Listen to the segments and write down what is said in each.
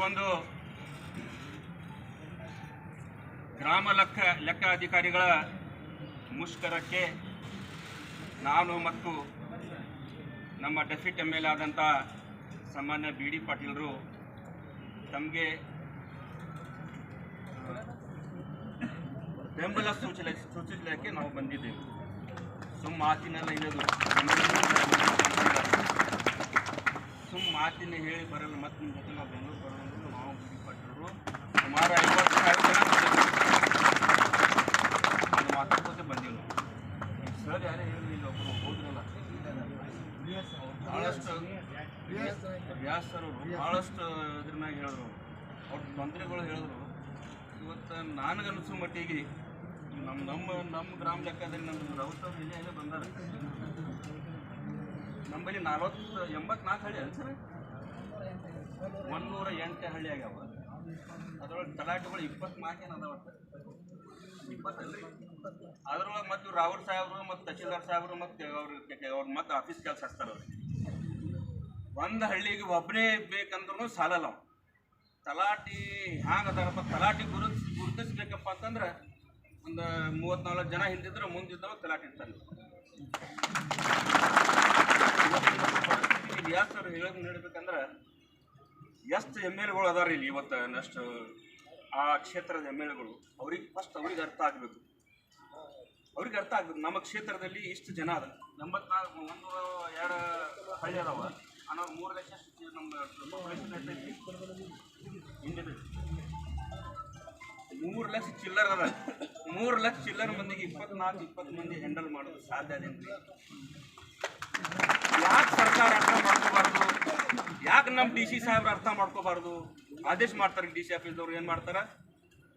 ಒಂದು ಗ್ರಾಮ ಲೆಕ್ಕ ಅಧಿಕಾರಿಗಳ ಮುಷ್ಕರಕ್ಕೆ ನಾನು ಮತ್ತು ನಮ್ಮ ಡೆಪ್ಯೂಟಿ ಎಮ್ ಎಲ್ ಎ ಆದಂಥ ಸಾಮಾನ್ಯ ಬಿ ಡಿ ಪಾಟೀಲರು ತಮಗೆ ಬೆಂಬಲ ಸೂಚಿಸಲಿಕ್ಕೆ ನಾವು ಬಂದಿದ್ದೇವೆ. ಮಾತಿನೆಲ್ಲ ಇರೋದು ಮಾತಿನ ಹೇಳಿ ಬರಲ್ಲ. ಮತ್ತು ನಿಮ್ಮ ಜೊತೆ ನಾವು ಬೆಂಗಳೂರು ಬರೋದು ನಾವು ಬಿ ಡಿ ಪಾಟೀಲರು ಸುಮಾರು 50,000 ಜನ ಮಾತಾಡ್ಕೋತೆ ಬಂದೀವಿ. ಸರ್ ಯಾರೇ ಹೇಳಲಿಲ್ಲ, ಒಬ್ಬರು ಹೋದ್ರಲ್ಲ ಭಾಳಷ್ಟು ವ್ಯಾಸ್ ಸರ್ ಅವರು ಭಾಳಷ್ಟು ಇದ್ರ ಮ್ಯಾಗ ಹೇಳಿದ್ರು, ಅವ್ರ ತೊಂದರೆಗಳು ಹೇಳಿದ್ರು. ಇವತ್ತು ನನಗನ್ನಿಸೋ ಮಟ್ಟಿಗೆ ನಮ್ಮ ಗ್ರಾಮ ಲೆಕ್ಕದಲ್ಲಿ ನಮ್ಮ ರೌತ್ ಅವ್ರು ಇಲ್ಲೇ ಬಂದಾರ. ನಮ್ಮಲ್ಲಿ 84 ಹಳ್ಳಿ ಅಲ್ಲ ಸರ್, 108 ಹಳ್ಳಿ ಆಗ್ಯಾವ. ಅದ್ರೊಳಗೆ ತಲಾಟೆಗಳು 24 ಏನು ಅದಾವ, 20 ಅಲ್ರಿ. ಅದ್ರೊಳಗೆ ಮತ್ತು ರಾವರ್ ಸಾಹೇಬರು ಮತ್ತು ತಹಶೀಲ್ದಾರ್ ಸಾಹೇಬರು ಮತ್ತು ಅವ್ರು ಮತ್ತು ಆಫೀಸ್ ಕೆಲಸ ಹಚ್ತಾರೆ. ಅವ್ರಿಗೆ ಒಂದು ಹಳ್ಳಿಗೆ ಒಬ್ಬನೇ ಬೇಕಂದ್ರೂ ಸಾಲಲ್ಲ. ತಲಾಟಿ ಹ್ಯಾಂಗೆ ಅದಾರಪ್ಪ, ತಲಾಟಿ ಗುರುತಿಸ್ಬೇಕಪ್ಪ ಅಂತಂದ್ರೆ ಒಂದು 34 ಜನ ಹಿಂದಿದ್ರೆ ಮುಂದಿದ್ದವ ತಲಾಟಿ ಇರ್ತಾರೆ. ಯಾಸ್ ಅವ್ರು ಹೇಳೋದು ನೀಡಬೇಕಂದ್ರೆ ಎಷ್ಟು ಎಮ್ ಎಲ್ ಎಗಳು ಅದಾರ ಇಲ್ಲಿ ಇವತ್ತು, ಅಷ್ಟು ಆ ಕ್ಷೇತ್ರದ ಎಮ್ ಎಲ್ ಎಗಳು ಅವ್ರಿಗೆ ಫಸ್ಟ್ ಅವ್ರಿಗೆ ಅರ್ಥ ಆಗಬೇಕು. ನಮ್ಮ ಕ್ಷೇತ್ರದಲ್ಲಿ ಇಷ್ಟು ಜನ ಅದ, 84 102 ಹಳ್ಳಿ ಅದಾವ. ಅನ್ನೋ 3 ಲಕ್ಷ ನಮ್ಮ ಪಾಪ್ಯುಲೇಷನ್ ಎಷ್ಟೈತಿ ಹಿಂದಿದೆ, 3 ಲಕ್ಷ ಚಿಲ್ಲರ್ ಅದ. 3 ಲಕ್ಷ ಚಿಲ್ಲರ್ ಮಂದಿಗೆ 24-20 ಮಂದಿ ಹ್ಯಾಂಡಲ್ ಮಾಡೋದು ಸಾಧ್ಯ ಅದೇನ್ರಿ? ಯಾಕೆ ಸರ್ಕಾರ ಅರ್ಥ ಮಾಡ್ಕೋಬಾರ್ದು? ಯಾಕೆ ನಮ್ಮ ಡಿ ಸಿ ಸಾಹೇಬ್ರು ಅರ್ಥ ಮಾಡ್ಕೋಬಾರ್ದು? ಆದೇಶ ಮಾಡ್ತಾರೆ ಡಿ ಸಿ ಆಫೀಸ್ದವ್ರು, ಏನು ಮಾಡ್ತಾರೆ,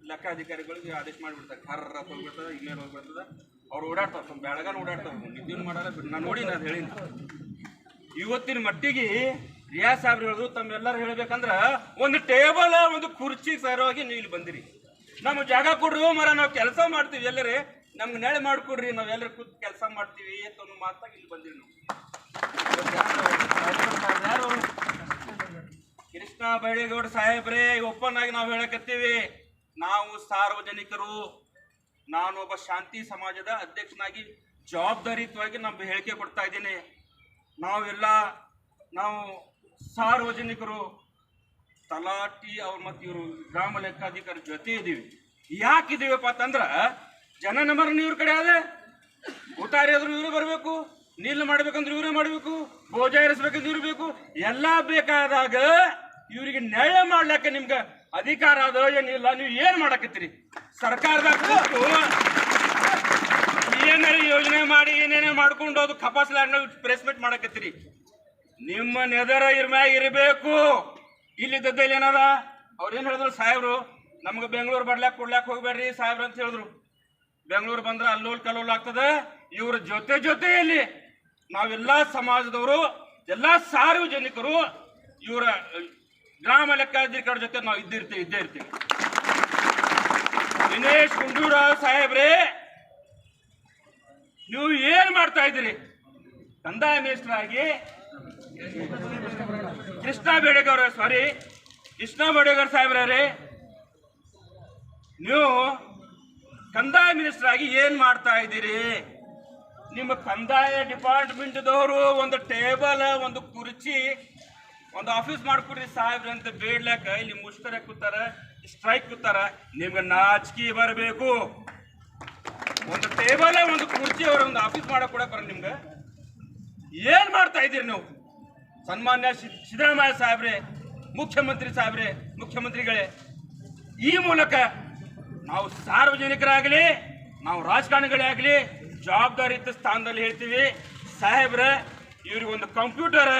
ಲೆಕ್ಕ ಅಧಿಕಾರಿಗಳಿಗೆ ಆದೇಶ ಮಾಡಿಬಿಡ್ತಾರೆ. ಕರ್ರ ಹೋಗ್ಬಿಡ್ತದೆ, ಇಮೇಲ್ ಹೋಗ್ಬಿಡ್ತದೆ. ಅವ್ರು ಓಡಾಡ್ತಾರೆ, ಸ್ವಲ್ಪ ಬೆಳಗಾನ ಓಡಾಡ್ತಾರೆ, ನಿದ್ದೆನೂ ಮಾಡಲ್ಲ. ನಾನು ನೋಡಿ ನಾನು ಹೇಳಿನಿ. ಇವತ್ತಿನ ಮಟ್ಟಿಗೆ ರಿಯಾಜ್ ಸಾಹೇಬ್ರು ಹೇಳಿದ್ರು, ತಮ್ಮೆಲ್ಲರೂ ಹೇಳ್ಬೇಕಂದ್ರೆ ಒಂದು ಟೇಬಲ್ ಒಂದು ಕುರ್ಚಿ ಸರವಾಗಿ ನೀವು ಇಲ್ಲಿ ಬಂದಿರಿ. ನಮ್ಗೆ ಜಾಗ ಕೊಡ್ರಿ ಮರ, ನಾವು ಕೆಲಸ ಮಾಡ್ತೀವಿ, ಎಲ್ಲರೇ ನಮ್ಗೆ ನೆಳೆ ಮಾಡಿಕೊಡ್ರಿ, ನಾವು ಎಲ್ಲರೂ ಕೂತ್ ಕೆಲಸ ಮಾಡ್ತೀವಿ ಅಂತ ಒಂದು ಮಾತಾಗಿ ಇಲ್ಲಿ ಬಂದಿರಿ. ನಾವು ಕೃಷ್ಣ ಬೈರೇಗೌಡ ಸಾಹೇಬ್ರೇ ಓಪನ್ ಆಗಿ ನಾವು ಹೇಳಕತ್ತೀವಿ, ನಾವು ಸಾರ್ವಜನಿಕರು, ನಾನೊಬ್ಬ ಶಾಂತಿ ಸಮಾಜದ ಅಧ್ಯಕ್ಷನಾಗಿ ಜವಾಬ್ದಾರಿಯುತವಾಗಿ ನಮ್ಮ ಹೇಳಿಕೆ ಕೊಡ್ತಾ ಇದ್ದೀನಿ. ನಾವು ಸಾರ್ವಜನಿಕರು ತಲಾಟಿ ಅವ್ರು ಮತ್ತು ಇವರು ಗ್ರಾಮ ಲೆಕ್ಕಾಧಿಕಾರಿ ಜೊತೆ ಇದ್ದೀವಿ. ಯಾಕಿದ್ದೀವಪ್ಪ ಅಂತಂದ್ರೆ ಜನ ನಂಬರ್ ಇವ್ರ ಕಡೆ ಅದೇ, ಉತಾರಿ ಆದ್ರೂ ಇವರೇ ಬರಬೇಕು, ನೀಲ್ ಮಾಡ್ಬೇಕಂದ್ರೆ ಇವರೇ ಮಾಡಬೇಕು, ಬೋಜ ಇರಿಸ್ಬೇಕಂದ್ರೆ ಇವ್ರು ಬೇಕು. ಎಲ್ಲ ಬೇಕಾದಾಗ ಇವರಿಗೆ ನ್ಯಾಯ ಮಾಡ್ಲಿಕ್ಕೆ ನಿಮ್ಗೆ ಅಧಿಕಾರ ಅದ ಏನಿಲ್ಲ. ನೀವು ಏನು ಮಾಡಕತ್ತೀರಿ? ಸರ್ಕಾರದಾಗ ಏನಾರ ಯೋಜನೆ ಮಾಡಿ ಏನೇನೇ ಮಾಡ್ಕೊಂಡು ಅದು ಕಪಾಸ್ಲಾಡ್ ಪ್ರೆಸ್ ಮೀಟ್ ಮಾಡಕತ್ತೀರಿ. ನಿಮ್ಮ ನೆದರ ಮ್ಯಾಗ ಇರಬೇಕು. ಇಲ್ಲಿದ್ದದಲ್ಲಿ ಏನದ, ಅವ್ರೇನು ಹೇಳಿದ್ರು ಸಾಹೇಬ್ರು, ನಮ್ಗೆ ಬೆಂಗಳೂರು ಕೊಡ್ಲಾಕ್ ಹೋಗ್ಬೇಡ್ರಿ ಸಾಹೇಬ್ರು ಅಂತ ಹೇಳಿದ್ರು. ಬೆಂಗಳೂರು ಬಂದ್ರೆ ಅಲ್ಲೋಲ್ ಕಲ್ಲೋಲ್ ಆಗ್ತದೆ. ಇವ್ರ ಜೊತೆಯಲ್ಲಿ ನಾವೆಲ್ಲ ಸಮಾಜದವರು, ಎಲ್ಲ ಸಾರ್ವಜನಿಕರು, ಇವರ ಗ್ರಾಮ ಲೆಕ್ಕಾಧಿಕಾರಿ ಜೊತೆ ನಾವು ಇದ್ದೇ ಇರ್ತೀವಿ. ದಿನೇಶ್ ಗುಂಡೂರಾವ್ ಸಾಹೇಬ್ರೇ, ನೀವು ಏನ್ ಮಾಡ್ತಾ ಇದ್ದೀರಿ? ಕಂದಾಯ ಮಿನಿಸ್ಟರ್ ಆಗಿ ಕೃಷ್ಣ ಬೈರೇಗೌಡ ಸಾಹೇಬ್ರೇ, ನೀವು ಕಂದಾಯ ಮಿನಿಸ್ಟರ್ ಆಗಿ ಏನ್ ಮಾಡ್ತಾ ಇದ್ದೀರಿ? ನಿಮ್ಮ ಕಂದಾಯ ಡಿಪಾರ್ಟ್ಮೆಂಟ್ದವರು ಒಂದು ಟೇಬಲ್, ಒಂದು ಕುರ್ಚಿ, ಒಂದು ಆಫೀಸ್ ಮಾಡ್ಕೊಡ್ರಿ ಸಾಹೇಬ್ರ ಅಂತ ಬೇಡ್ಲಾಕ ಇಲ್ಲಿ ಮುಷ್ಕರ ಕೂತಾರ, ಸ್ಟ್ರೈಕ್ ಕೂತಾರ. ನಿಮ್ಗೆ ನಾಚಿಕೆ ಬರಬೇಕು. ಒಂದು ಟೇಬಲ್, ಒಂದು ಕುರ್ಚಿ, ಅವ್ರ ಒಂದು ಆಫೀಸ್ ಮಾಡಕ್ ಕೂಡ ಬರ. ನಿಮ್ಗೆ ಏನ್ ಮಾಡ್ತಾ ಇದ್ದೀರಿ ನೀವು? ಸನ್ಮಾನ್ಯ ಸಿದ್ದರಾಮಯ್ಯ ಸಾಹೇಬ್ರೆ, ಮುಖ್ಯಮಂತ್ರಿಗಳೇ, ಈ ಮೂಲಕ ನಾವು ಸಾರ್ವಜನಿಕರಾಗಲಿ, ನಾವು ರಾಜಕಾರಣಿಗಳೇ ಆಗಲಿ ಜವಾಬ್ದಾರಿಯುತ ಸ್ಥಾನದಲ್ಲಿ ಹೇಳ್ತೀವಿ. ಸಾಹೇಬ್ರ, ಇವ್ರಿಗೆ ಒಂದು ಕಂಪ್ಯೂಟರ್,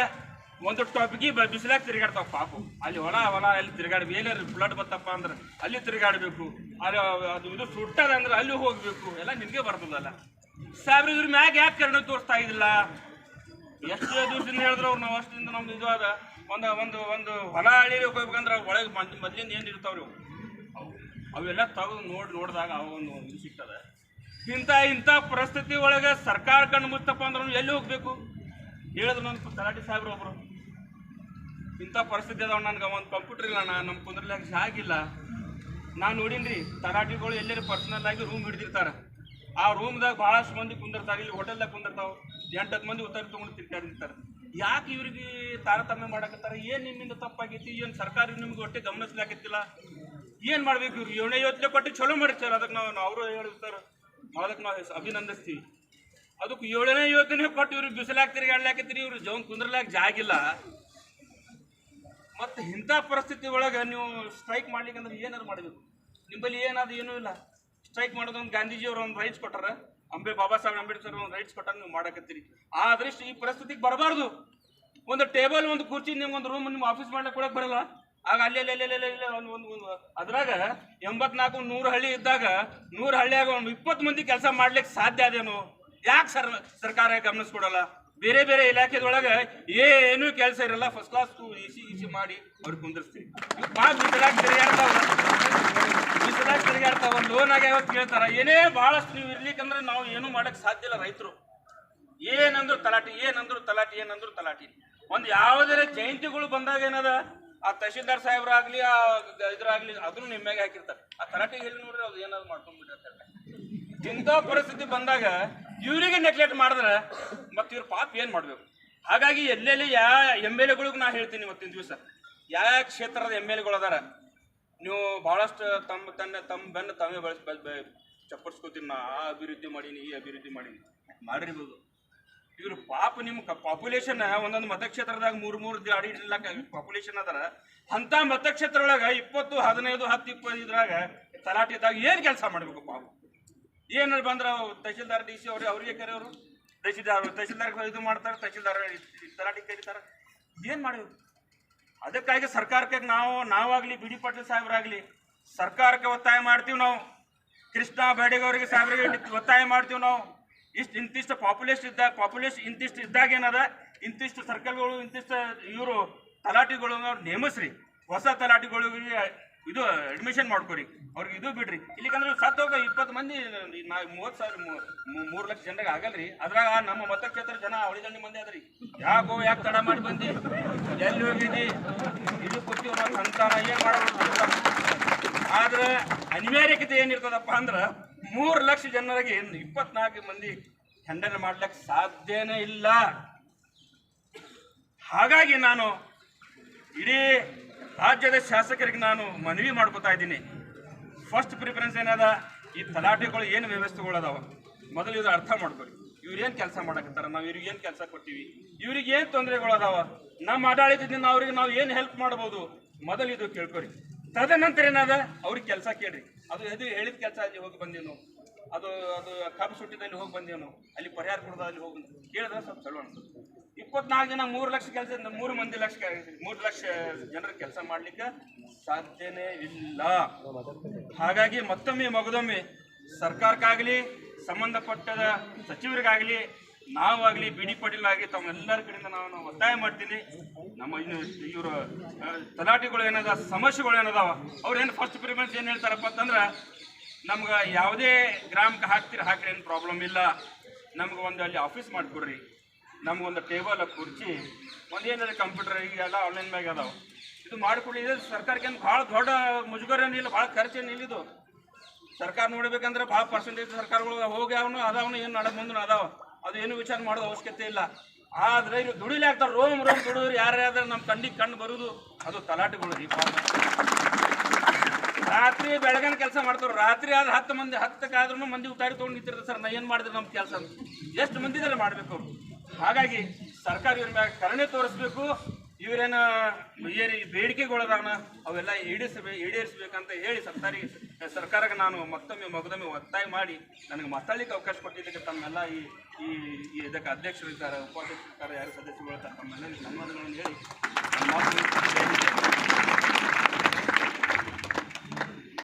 ಒಂದು ಟಾಪಿಗೆ ಬಿಸಿಲಾಗ ತಿರುಗಾಡ್ತಾವ. ಪಾಪು ಅಲ್ಲಿ ಹೊಲ ಅಲ್ಲಿ ತಿರುಗಾಡ್ಬೇಕು. ಎಲ್ಲರೂ ಫ್ಲಡ್ ಬತ್ತಪ್ಪ ಅಂದ್ರೆ ಅಲ್ಲಿ ತಿರುಗಾಡಬೇಕು. ಅಲ್ಲಿ ಅದು ಇದು ಸುಟ್ಟದ ಅಂದ್ರೆ ಅಲ್ಲಿ ಹೋಗ್ಬೇಕು. ಎಲ್ಲ ನಿಮಗೆ ಬರ್ತದಲ್ಲ ಸಾಹೇಬ್ರ. ಇವ್ರ ಮ್ಯಾಗ ಯಾಕೆ ಕರುಣೆ ತೋರಿಸ್ತಾ ಇದಿಲ್ಲ? ಎಷ್ಟು ದಿವಸದಿಂದ ಹೇಳಿದ್ರು ಅವ್ರು, ನಾವು ಅಷ್ಟಿಂದ ನಮ್ದು ಇದು ಅದ. ಒಂದು ಹೊಲ ಹಳ್ಳಿ ಹೋಗ್ಬೇಕಂದ್ರೆ ಒಳಗೆ ಮೊದಲಿಂದ ಏನು ಇರ್ತಾವ್ರಿ ಅವೆಲ್ಲ ತೆಗೆದು ನೋಡಿದಾಗ ಒಂದು ಇದು ಸಿಗ್ತದೆ. ಇಂಥ ಪರಿಸ್ಥಿತಿ ಒಳಗೆ ಸರ್ಕಾರ ಕಣ್ಣು ಮುಚ್ಚಪ್ಪ ಅಂದ್ರೆ ಎಲ್ಲಿ ಹೋಗ್ಬೇಕು ಹೇಳಿದ್ರು. ನನ್ನ ತಲಾಟಿ ಸಾಹೇಬ್ರು ಒಬ್ರು ಇಂಥ ಪರಿಸ್ಥಿತಿ ಅದಾವ. ನನಗೆ ಒಂದು ಕಂಪ್ಯೂಟರ್ ಇಲ್ಲ ಅಣ್ಣ, ನಮ್ಮ ಕುಂದ್ರಲಾಗ ಜಾಗಿಲ್ಲ. ನಾನು ನೋಡೀನಿ ತಲಾಟಿಗಳು ಎಲ್ಲರೂ ಪರ್ಸನಲ್ ಆಗಿ ರೂಮ್ ಹಿಡಿದಿರ್ತಾರೆ. ಆ ರೂಮ್ದಾಗ ಭಾಳಷ್ಟು ಮಂದಿ ಕುಂದಿರ್ತಾರೆ. ಇಲ್ಲಿ ಹೋಟೆಲ್ದಾಗ ಕುಂದಿರ್ತಾವೆ 8-10 ಮಂದಿ ಉತ್ತರ ತೊಗೊಂಡು ತಿರ್ಗಾಡಿರ್ತಾರೆ. ಯಾಕೆ ಇವ್ರಿಗೆ ತಾರತಮ್ಯ ಮಾಡಕತ್ತಾರೆ? ಏನು ನಿಮ್ಮಿಂದ ತಪ್ಪಾಗೈತಿ? ಏನು ಸರ್ಕಾರ ನಿಮ್ಗೆ ಒಟ್ಟೆ ಗಮನಿಸ್ಲಾಕತ್ತಿಲ್ಲ? ಏನು ಮಾಡ್ಬೇಕು? ಇವ್ರು 7ನೇ ಯೋಜನೆ ಕೊಟ್ಟು ಚಲೋ ಮಾಡಿರ್ತಾರೆ. ಅದಕ್ಕೆ ನಾವು ಅವರು ಹೇಳ್ತಾರೆ, ಅದಕ್ಕೆ ನಾವು ಅಭಿನಂದಿಸ್ತೀವಿ. ಅದಕ್ಕೆ 7ನೇ ಯೋಜನೆ ಕೊಟ್ಟು ಇವ್ರಿಗೆ ಬಿಸಿಲಾಗ ತಿರುಗಾಡ್ಲಾಕತ್ತೀರಿ. ಇವ್ರು ಜವನ್ ಕುಂದ್ರಲಾಕ ಜಾಗಿಲ್ಲ. ಮತ್ತು ಇಂಥ ಪರಿಸ್ಥಿತಿ ಒಳಗೆ ನೀವು ಸ್ಟ್ರೈಕ್ ಮಾಡ್ಲಿಕ್ಕೆ ಅಂದ್ರೆ ಏನಾದ್ರು ಮಾಡಬೇಕು? ನಿಮ್ಮಲ್ಲಿ ಏನಾದ್ರು ಏನೂ ಇಲ್ಲ. ಸ್ಟ್ರೈಕ್ ಮಾಡೋದೊಂದು ಗಾಂಧೀಜಿಯವರು ಒಂದು ರೈಟ್ಸ್ ಕೊಟ್ಟಾರ, ಬಾಬಾ ಸಾಹೇಬ್ ಅಂಬೇಡ್ಕರ್ ಒಂದು ರೈಟ್ಸ್ ಕೊಟ್ಟಾರ, ನೀವು ಮಾಡಕತ್ತೀರಿ. ಆದ್ರೆ ಈ ಪರಿಸ್ಥಿತಿಗೆ ಬರಬಾರ್ದು. ಒಂದು ಟೇಬಲ್, ಒಂದು ಕುರ್ಚಿ, ನಿಮ್ಗೊಂದು ರೂಮ್ ನಿಮ್ಮ ಆಫೀಸ್ ಮಾಡ್ಲಿಕ್ಕೆ ಕೊಡಕ್ಕೆ ಬರಲ್ಲ. ಆಗ ಅಲ್ಲೆಲ್ಲ ಒಂದು ಅದ್ರಾಗ 84-100 ಹಳ್ಳಿ ಇದ್ದಾಗ 100 ಹಳ್ಳಿಯಾಗ ಒಂದು 20 ಮಂದಿ ಕೆಲಸ ಮಾಡ್ಲಿಕ್ಕೆ ಸಾಧ್ಯ ಅದೇನು? ಯಾಕೆ ಸರ್ಕಾರ ಗಮನಿಸ್ಕೊಡಲ್ಲ? ಬೇರೆ ಬೇರೆ ಇಲಾಖೆದೊಳಗೆ ಏನೂ ಕೆಲಸ ಇರಲ್ಲ, ಫಸ್ಟ್ ಕ್ಲಾಸ್ ಇಸಿ ಮಾಡಿ ಅವ್ರಿಗೆ ಕುಂದಿರ್ಸ್ತೀವಿ. ಬಿಸಿಲಾಗಿ ತಿರುಗಾಡ್ತಾವ, ಲೋನ್ ಆಗಿ ಯಾವತ್ತು ಕೇಳ್ತಾರ. ಏನೇ ಭಾಳಷ್ಟು ನೀವು ಇರ್ಲಿಕ್ಕಂದ್ರೆ ನಾವು ಏನೂ ಮಾಡಕ್ಕೆ ಸಾಧ್ಯ ಇಲ್ಲ. ರೈತರು ಏನಂದ್ರು ತಲಾಟಿ. ಒಂದು ಯಾವುದೇ ಜಯಂತಿಗಳು ಬಂದಾಗ ಏನದ, ಆ ತಹಶೀಲ್ದಾರ್ ಸಾಹೇಬ್ರಾಗ್ಲಿ, ಆ ಇದ್ರಾಗ್ಲಿ, ಅದನ್ನು ನಿಮ್ಮೆಗೆ ಹಾಕಿರ್ತಾರೆ. ಆ ತಲಾಟಿಗೆ ಹೇಳಿ ನೋಡ್ರಿ, ಅದು ಏನಾದ್ರು ಮಾಡ್ಕೊಂಡ್ಬಿಟ್ಟಿರ್ತಾರೆ. ಇಂಥ ಪರಿಸ್ಥಿತಿ ಬಂದಾಗ ಇವರಿಗೆ ನೆಗ್ಲೆಕ್ಟ್ ಮಾಡಿದ್ರೆ ಮತ್ತೆ ಇವ್ರ ಪಾಪ ಏನು ಮಾಡಬೇಕು? ಹಾಗಾಗಿ ಎಲ್ಲೆಲ್ಲಿ MLAಗಳಿಗೆ ನಾ ಹೇಳ್ತೀನಿ ಇವತ್ತಿನ ದಿವಸ, ಯಾವ ಕ್ಷೇತ್ರದ MLAಗಳು ಅದಾರ, ನೀವು ಭಾಳಷ್ಟು ತಮ್ಮ ಬೆನ್ನು ತಾವೇ ಚಪ್ಪರ್ಸ್ಕೋತೀನಿ. ನಾ ಆ ಅಭಿವೃದ್ಧಿ ಮಾಡೀನಿ, ಈ ಅಭಿವೃದ್ಧಿ ಮಾಡೀನಿ ಮಾಡಿರ್ಬೋದು. ಇವರು ಪಾಪ ನಿಮ್ಮ ಪಾಪ್ಯುಲೇಷನ್ ಒಂದೊಂದು ಮತಕ್ಷೇತ್ರದಾಗ 3 ಅಡಿ ಪಾಪ್ಯುಲೇಷನ್ ಅದಾರ. ಅಂಥ ಮತಕ್ಷೇತ್ರ ಒಳಗೆ 20, 15, 10, 20 ಇದ್ರಾಗ ತಲಾಟಿ ಇದ್ದಾಗ ಏನು ಕೆಲಸ ಮಾಡಬೇಕು ಪಾಪ? ಏನಾರು ಬಂದ್ರೆ ತಹಶೀಲ್ದಾರ್ DC ಅವ್ರಿಗೆ ಕರೆಯೋರು, ತಹಶೀಲ್ದಾರ್ ಇದು ಮಾಡ್ತಾರೆ, ತಹಶೀಲ್ದಾರ್ ತಲಾಟಿ ಕರೀತಾರೆ. ಏನು ಮಾಡಬೇಕು? ಅದಕ್ಕಾಗಿ ಸರ್ಕಾರಕ್ಕೆ ನಾವಾಗಲಿ ಬಿ ಡಿ ಪಾಟೀಲ್ ಸಾಹೇಬ್ರಾಗಲಿ ಸರ್ಕಾರಕ್ಕೆ ಒತ್ತಾಯ ಮಾಡ್ತೀವಿ. ನಾವು ಕೃಷ್ಣ ಬೇಡಿಗವರಿಗೆ ಸಾಹೇಬ್ರಿಗೆ ಒತ್ತಾಯ ಮಾಡ್ತೀವಿ. ನಾವು ಇಂತಿಷ್ಟು ಪಾಪ್ಯುಲೇಷನ್ ಇಂತಿಷ್ಟು ಇದ್ದಾಗ ಏನದ, ಇಂತಿಷ್ಟು ಸರ್ಕಲ್ಗಳು, ಇಂತಿಷ್ಟು ಇವರು ತಲಾಟಿಗಳು ನೇಮಿಸ್ರಿ. ಹೊಸ ತಲಾಟಿಗಳಿಗೆ ಇದು ಅಡ್ಮಿಷನ್ ಮಾಡ್ಕೊರಿ, ಅವ್ರಿಗೆ ಇದು ಬಿಡ್ರಿ. ಇಲ್ಲಿಕಂದ್ರೆ ಸತ್ತೋಗ 20 ಮಂದಿ 3 ಲಕ್ಷ ಜನರಿಗೆ ಆಗಲ್ರಿ. ಅದ್ರಾಗ ನಮ್ಮ ಮತಕ್ಷೇತ್ರ ಜನ ಅವಳಿದಂಡಿ ಮಂದಿ ಅದ್ರಿ. ಯಾಕೆ ತಡ ಮಾಡಿ ಬಂದಿ, ಎಲ್ಲಿ ಹೋಗಿದ್ದಿ, ಇದು ಕೊಡ್ತೀವಿ ನಾವು ಸಂತಾನ ಏನು ಮಾಡೋದು. ಆದ್ರೆ ಅನಿವಾರ್ಯತೆ ಏನಿರ್ತದಪ್ಪ ಅಂದ್ರೆ 3 ಲಕ್ಷ ಜನರಿಗೆ 24 ಮಂದಿ ಹ್ಯಾಂಡಲ್ ಮಾಡ್ಲಿಕ್ಕೆ ಸಾಧ್ಯನೇ ಇಲ್ಲ. ಹಾಗಾಗಿ ನಾನು ಇಡೀ ರಾಜ್ಯದ ಶಾಸಕರಿಗೆ ನಾನು ಮನವಿ ಮಾಡ್ಕೋತಾ ಇದ್ದೀನಿ. ಫಸ್ಟ್ ಪ್ರಿಫರೆನ್ಸ್ ಏನದ, ಈ ತಲಾಟಿಗಳು ಏನು ವ್ಯವಸ್ಥೆಗಳು ಅದಾವ ಮೊದಲು ಇದು ಅರ್ಥ ಮಾಡ್ಕೊರಿ. ಇವ್ರೇನು ಕೆಲಸ ಮಾಡಕತ್ತಾರ, ನಾವು ಇವ್ರಿಗೆ ಏನು ಕೆಲಸ ಕೊಟ್ಟಿವಿ, ಇವ್ರಿಗೆ ಏನು ತೊಂದರೆಗಳು ಅದಾವ, ನಮ್ಮ ಆಡಳಿತದಿಂದ ಅವ್ರಿಗೆ ನಾವು ಏನು ಹೆಲ್ಪ್ ಮಾಡ್ಬೋದು, ಮೊದಲು ಇದು ಕೇಳ್ಕೊರಿ. ತದನಂತರ ಏನದ, ಅವ್ರಿಗೆ ಕೆಲಸ ಕೇಳ್ರಿ. ಅದು ಹೇಳಿದ ಕೆಲಸ ಅಲ್ಲಿ ಹೋಗಿ ಬಂದೇನು, ಅದು ಕಬ್ಬು ಸುಟ್ಟಿದಲ್ಲಿ ಹೋಗಿ ಬಂದೇನು, ಅಲ್ಲಿ ಪರಿಹಾರ ಕೊಡೋದಲ್ಲಿ ಹೋಗಿ ಕೇಳಿದ್ರೆ ಸ್ವಲ್ಪ ಚಲೋ ಅನ್ಸುತ್ತೆ. 24 ಜನ 3 ಲಕ್ಷ ಕೆಲಸ, 3 ಲಕ್ಷ ಜನರ ಕೆಲಸ ಮಾಡ್ಲಿಕ್ಕೆ ಸಾಧ್ಯನೇ ಇಲ್ಲ. ಹಾಗಾಗಿ ಮತ್ತೊಮ್ಮೆ ಮಗದೊಮ್ಮೆ ಸರ್ಕಾರಕ್ಕಾಗಲಿ, ಸಂಬಂಧಪಟ್ಟ ಸಚಿವರಿಗಾಗಲಿ, ನಾವಾಗಲಿ, ಬಿ ಡಿ ಪಾಟೀಲ್ ಆಗಲಿ, ತಮ್ಮೆಲ್ಲರ ಕಡೆಯಿಂದ ನಾನು ಒತ್ತಾಯ ಮಾಡ್ತೀನಿ. ನಮ್ಮ ಇವರು ತಲಾಟಿಗಳು ಏನದ ಸಮಸ್ಯೆಗಳು ಏನದಾವ, ಅವ್ರೇನು ಫಸ್ಟ್ ಪ್ರಿಫರೆನ್ಸ್ ಏನು ಹೇಳ್ತಾರಪ್ಪ ಅಂತಂದ್ರೆ, ನಮ್ಗೆ ಯಾವುದೇ ಗ್ರಾಮಕ್ಕೆ ಹಾಕ್ರಿ ಏನು ಪ್ರಾಬ್ಲಮ್ ಇಲ್ಲ, ನಮ್ಗೆ ಒಂದು ಅಲ್ಲಿ ಆಫೀಸ್ ಮಾಡಿಕೊಡ್ರಿ, ನಮಗೊಂದು ಟೇಬಲ್, ಕುರ್ಚಿ, ಒಂದೇನಾದ್ರೆ ಕಂಪ್ಯೂಟರ್, ಈಗೆಲ್ಲ ಆನ್ಲೈನ್ ಮ್ಯಾಗ ಅದಾವೆ, ಇದು ಮಾಡಿಕೊಡಿ. ಇದು ಸರ್ಕಾರಕ್ಕೆ ಭಾಳ ದೊಡ್ಡ ಮುಜುಗರ ಏನಿಲ್ಲ, ಭಾಳ ಖರ್ಚೇನಿಲ್ಲ. ಇದು ಸರ್ಕಾರ ನೋಡ್ಬೇಕಂದ್ರೆ ಭಾಳ ಪರ್ಸೆಂಟೇಜ್ ಸರ್ಕಾರಗಳು ಹೋಗಿ ಅದಾವನು ಏನು ನಡ ಮುಂದೆ ಅದಾವ, ಅದು ಏನು ವಿಚಾರ ಮಾಡೋದು ಅವಶ್ಯಕತೆ ಇಲ್ಲ. ಆದರೆ ಇವು ದುಡಿಲಿ ಆಗ್ತಾರೆ, ರೋಮ್ ದುಡಿದ್ರು ಯಾರ್ಯಾದ್ರೆ ನಮ್ಮ ಕಣ್ಣು ಬರುವುದು ಅದು ತಲಾಟೆಗಳು. ಈ ರಾತ್ರಿ ಬೆಳಗನ ಕೆಲಸ ಮಾಡ್ತಾರೆ, ರಾತ್ರಿ ಆದ್ರೆ 10 ಆದ್ರೂ ಮಂದಿ ಉತ್ತಾರಿ ತೊಗೊಂಡು ನಿಂತಿರ್ತಾರೆ. ಸರ್ ನಾ ಏನು ಮಾಡಿದ್ರೆ ನಮ್ಮ ಕೆಲಸ ಎಷ್ಟು ಮಂದಿ ಇದ್ದಾರೆ ಮಾಡಬೇಕು ಅವರು. ಹಾಗಾಗಿ ಸರ್ಕಾರ ಇವ್ರ ಮ್ಯಾಗ ಕರುಣೆ ತೋರಿಸ್ಬೇಕು. ಇವರೇನು ಬೇಡಿಕೆಗಳದಾನ ಅವೆಲ್ಲ ಈಡೇರಿಸ್ಬೇಕಂತ ಹೇಳಿ ಸರ್ಕಾರಕ್ಕೆ ನಾನು ಮತ್ತೊಮ್ಮೆ ಮಗದೊಮ್ಮೆ ಒತ್ತಾಯ ಮಾಡಿ ನನಗೆ ಮಾತಾಡ್ಲಿಕ್ಕೆ ಅವಕಾಶ ಕೊಟ್ಟಿದ್ದಕ್ಕೆ ತಮ್ಮೆಲ್ಲ ಈ ಇದಕ್ಕೆ ಅಧ್ಯಕ್ಷರಿದ್ದಾರೆ, ಉಪಾಧ್ಯಕ್ಷರಿದ್ದಾರೆ, ಯಾರು ಸದಸ್ಯರು ತಮ್ಮೆಲ್ಲ ಧನ್ಯವಾದಗಳನ್ನು ಹೇಳಿ